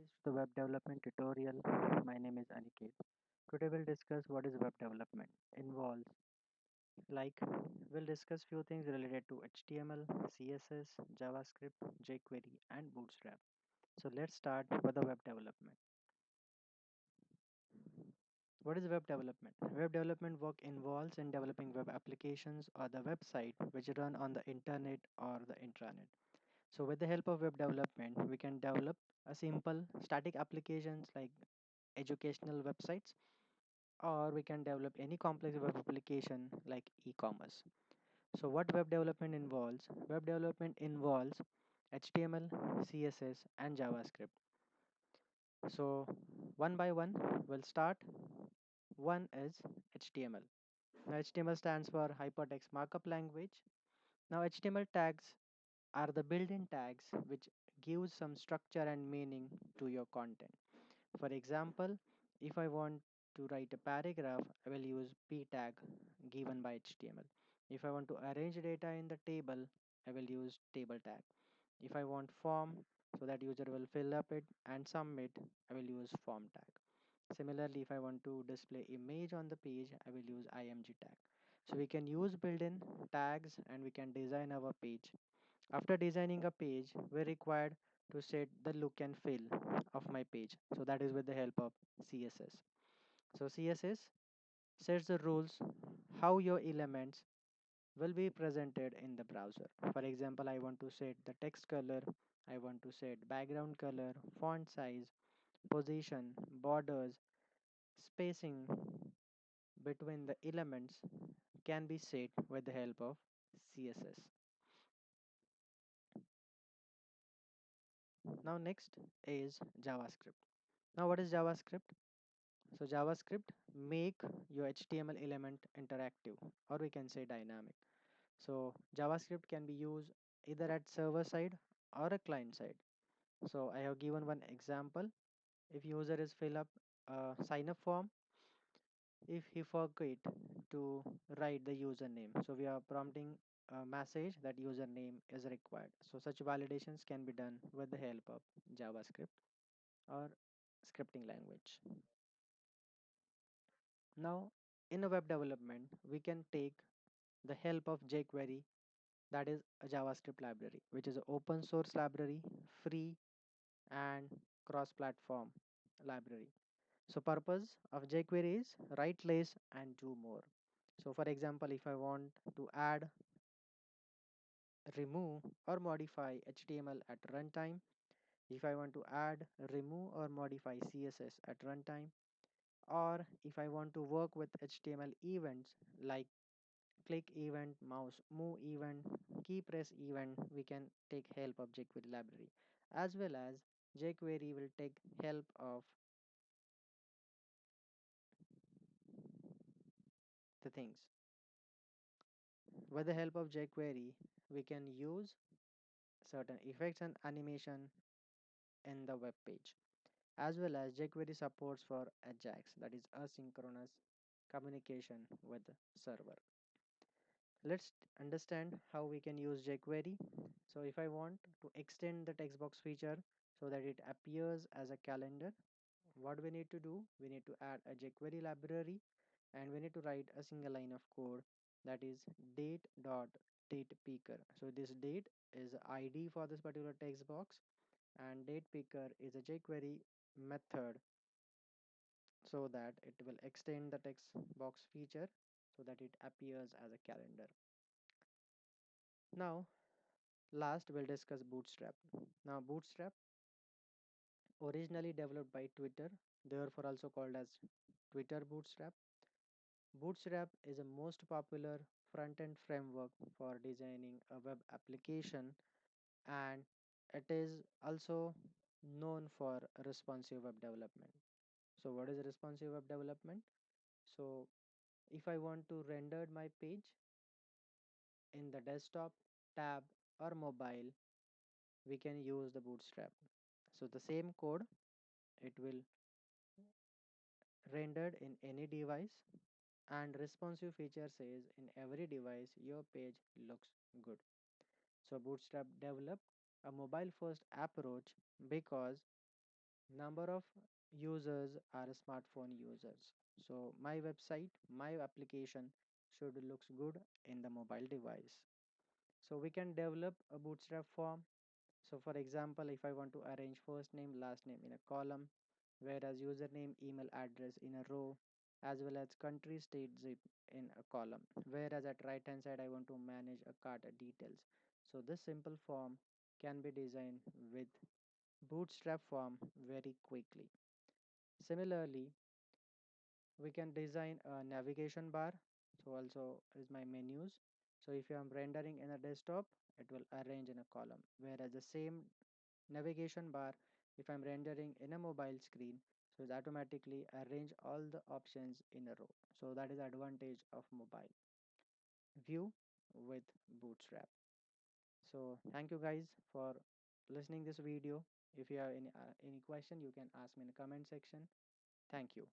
guys to the web development tutorial. My name is Aniket. Today we'll discuss what is web development involves. Like we'll discuss few things related to HTML, CSS, JavaScript, jQuery and Bootstrap. So let's start with the web development. What is web development? Web development work involves in developing web applications or the website which run on the internet or the intranet. So with the help of web development, we can develop a simple static applications like educational websites, or we can develop any complex web application like e-commerce. So what web development involves? Web development involves HTML, CSS and JavaScript. So one by one we'll start. One is HTML. Now HTML stands for hypertext markup language. Now HTML tags are the built-in tags which gives some structure and meaning to your content. For example, if I want to write a paragraph, I will use p tag given by HTML. If I want to arrange data in the table, I will use table tag. If I want form, so that user will fill up it and submit, I will use form tag. Similarly, if I want to display image on the page, I will use img tag. So we can use built-in tags and we can design our page. After designing a page, we're required to set the look and feel of my page. So that is with the help of CSS. So CSS sets the rules how your elements will be presented in the browser. For example, I want to set the text color, I want to set background color, font size, position, borders, spacing between the elements can be set with the help of CSS. Now next is JavaScript. Now what is JavaScript? So JavaScript make your HTML element interactive, or we can say dynamic. So JavaScript can be used either at server side or a client side. So I have given one example. If user is fill up a sign up form, if he forget to write the username, so we are prompting a message that username is required. So such validations can be done with the help of JavaScript or scripting language. Now, in a web development, we can take the help of jQuery, that is a JavaScript library, which is an open source library, free and cross-platform library. So purpose of jQuery is write less and do more. So for example, if I want to add, remove or modify HTML at runtime, if I want to add, remove or modify CSS at runtime, or if I want to work with HTML events like click event, mouse move event, key press event, we can take help of jQuery library, as well as jQuery will take help of the things. With the help of jQuery, we can use certain effects and animation in the web page, as well as jQuery supports for AJAX, that is asynchronous communication with the server. Let's understand how we can use jQuery. So if I want to extend the text box feature so that it appears as a calendar, what we need to do, we need to add a jQuery library and we need to write a single line of code, that is date dot date picker. So this date is ID for this particular text box and date picker is a jQuery method so that it will extend the text box feature so that it appears as a calendar. Now last we'll discuss Bootstrap. Now Bootstrap, originally developed by Twitter, therefore also called as Twitter Bootstrap. Bootstrap is a most popular front-end framework for designing a web application, and it is also known for responsive web development. So what is responsive web development? So if I want to render my page in the desktop, tab or mobile, we can use the Bootstrap. So the same code, it will rendered in any device, and responsive feature says in every device your page looks good. So Bootstrap developed a mobile first approach because Number of users are smartphone users. So my website, my application should looks good in the mobile device. So we can develop a bootstrap form. So for example, if I want to arrange first name, last name in a column, whereas username, email address in a row, as well as country, state, zip in a column. Whereas at right hand side, I want to manage a cart details. So this simple form can be designed with bootstrap form very quickly. Similarly, we can design a navigation bar. So also is my menus. So if I'm rendering in a desktop, it will arrange in a column. Whereas the same navigation bar, if I'm rendering in a mobile screen, so it automatically arrange all the options in a row. So that is advantage of mobile view with Bootstrap. So thank you guys for listening this video. If you have any question, you can ask me in the comment section. Thank you.